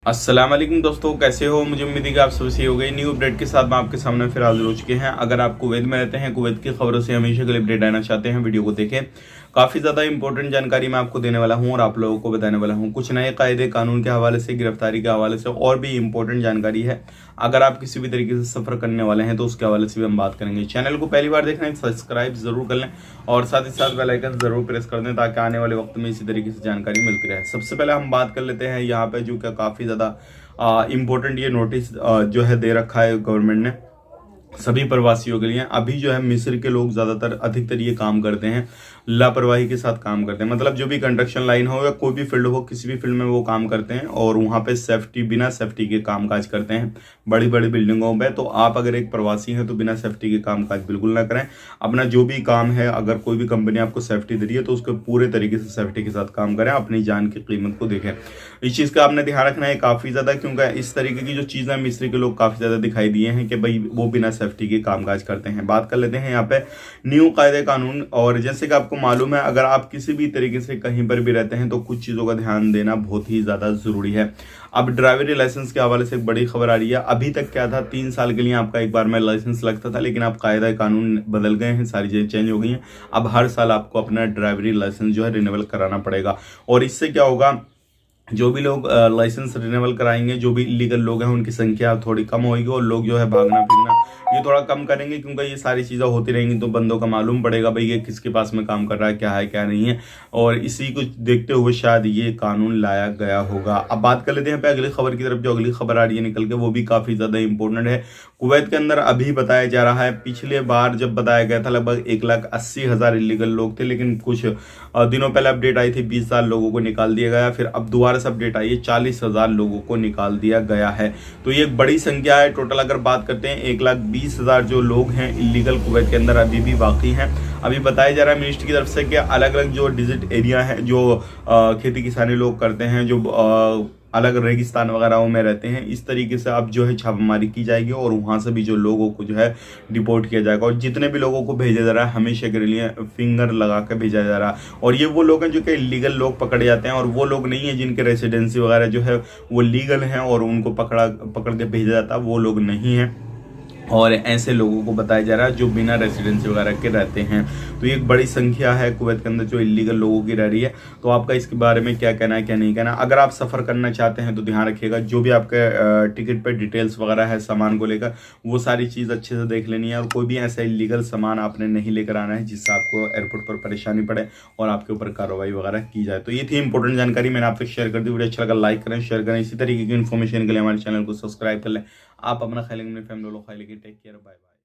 अस्सलाम वालेकुम दोस्तों, कैसे हो। मुझे उम्मीद है कि आप सब सही हो गए। न्यू अपडेट के साथ मैं आपके सामने फिर हाजिर हो चुके हैं। अगर आप कुवैत में रहते हैं, कुवैत की खबरों से हमेशा के लिए अपडेट आना चाहते हैं, वीडियो को देखें। काफ़ी ज़्यादा इंपॉर्टेंट जानकारी मैं आपको देने वाला हूं और आप लोगों को बताने वाला हूं। कुछ नए कायदे कानून के हवाले से, गिरफ्तारी के हवाले से और भी इंपॉर्टेंट जानकारी है। अगर आप किसी भी तरीके से सफ़र करने वाले हैं तो उसके हवाले से भी हम बात करेंगे। चैनल को पहली बार देख रहे हैं, सब्सक्राइब जरूर कर लें और साथ ही साथ बेल आइकन जरूर प्रेस कर दें ताकि आने वाले वक्त में इसी तरीके से जानकारी मिलती रहे। सबसे पहले हम बात कर लेते हैं यहाँ पे जो क्या काफ़ी ज़्यादा इम्पोर्टेंट ये नोटिस जो है दे रखा है गवर्नमेंट ने सभी प्रवासियों के लिए। अभी जो है मिस्र के लोग ज्यादातर अधिकतर ये काम करते हैं, लापरवाही के साथ काम करते हैं। मतलब जो भी कंस्ट्रक्शन लाइन हो या कोई भी फील्ड हो, किसी भी फील्ड में वो काम करते हैं और वहां पे सेफ्टी बिना सेफ्टी के कामकाज करते हैं बड़ी बड़ी बिल्डिंगों में। तो आप अगर एक प्रवासी हैं तो बिना सेफ्टी के कामकाज बिल्कुल ना करें। अपना जो भी काम है, अगर कोई भी कंपनी आपको सेफ्टी दे रही है तो उसको पूरे तरीके से सेफ्टी के साथ काम करें, अपनी जान की कीमत को देखें। इस चीज का आपने ध्यान रखना है काफी ज्यादा, क्योंकि इस तरीके की जो चीजें मिस्र के लोग काफी ज्यादा दिखाई दिए हैं कि भाई वो बिना सेफ्टी के कामकाज करते हैं। बात कर लेते हैं यहाँ पे न्यू कायदे कानून। और जैसे कि आपको मालूम है, अगर आप किसी भी तरीके से कहीं पर भी रहते हैं तो कुछ चीजों का ध्यान देना बहुत ही ज्यादा जरूरी है। अब ड्राइवरी लाइसेंस के हवाले से एक बड़ी खबर आ रही है। अभी तक क्या था, 3 साल के लिए आपका एक बार में लाइसेंस लगता था, लेकिन अब कायदा कानून बदल गए हैं, सारी चीजें चेंज हो गई हैं। अब हर साल आपको अपना ड्राइवरी लाइसेंस जो है रिन्यूअल कराना पड़ेगा। और इससे क्या होगा, जो भी लोग लाइसेंस रिन्यूअल कराएंगे, जो भी इलीगल लोग हैं उनकी संख्या थोड़ी कम होगी और लोग जो है भागना फिरना ये थोड़ा कम करेंगे, क्योंकि ये सारी चीज़ें होती रहेंगी तो बंदों का मालूम पड़ेगा भाई ये किसके पास में काम कर रहा है क्या नहीं है। और इसी को देखते हुए शायद ये कानून लाया गया होगा। अब बात कर लेते हैं पे अगली खबर की तरफ। जो अगली खबर आ रही है निकल के, वो भी काफ़ी ज़्यादा इंपॉर्टेंट है। कुवैत के अंदर अभी बताया जा रहा है, पिछले बार जब बताया गया था लगभग 1,80,000 इलीगल लोग थे, लेकिन कुछ दिनों पहले अपडेट आई थी 20,000 लोगों को निकाल दिया गया। फिर अब दोबारा से अपडेट आई है 40,000 लोगों को निकाल दिया गया है। तो ये एक बड़ी संख्या है। टोटल अगर बात करते हैं 1,20,000 जो लोग हैं इलीगल कुवैत के अंदर अभी भी बाकी हैं। अभी बताया जा रहा है मिनिस्ट्री की तरफ से कि अलग अलग जो डिजिट एरिया है, जो खेती किसानी लोग करते हैं, जो अलग रेगिस्तान वगैरह में रहते हैं, इस तरीके से अब जो है छापेमारी की जाएगी और वहां से भी जो लोगों को जो है डिपोर्ट किया जाएगा। और जितने भी लोगों को भेजा जा रहा है हमेशा के लिए फिंगर लगा कर भेजा जा रहा है। और ये वो लोग हैं जो कि लीगल लोग पकड़े जाते हैं, और वो लोग नहीं है जिनके रेसिडेंसी वगैरह जो है वो लीगल हैं और उनको पकड़ के भेजा जाता है, वो लोग नहीं है। और ऐसे लोगों को बताया जा रहा है जो बिना रेसिडेंसी वगैरह के रहते हैं। तो ये एक बड़ी संख्या है कुवैत के अंदर जो इलीगल लोगों की रह रही है। तो आपका इसके बारे में क्या कहना है, क्या नहीं कहना। अगर आप सफ़र करना चाहते हैं तो ध्यान रखिएगा, जो भी आपके टिकट पे डिटेल्स वगैरह है सामान को लेकर, वो सारी चीज़ अच्छे से देख लेनी है। और कोई भी ऐसा इलीगल सामान आपने नहीं लेकर आना है जिससे आपको एयरपोर्ट पर परेशानी पड़े और आपके ऊपर कार्रवाई वगैरह की जाए। तो ये थी इंपॉर्टेंट जानकारी, मैंने आपसे शेयर कर दी। वीडियो अच्छा लगा लाइक करें, शेयर करें। इसी तरीके की इन्फॉर्मेशन के लिए हमारे चैनल को सब्सक्राइब कर लें। आप अपना ख्याल, अपनी फैमिली लोग ख्याल, टेक केयर, बाय बाय।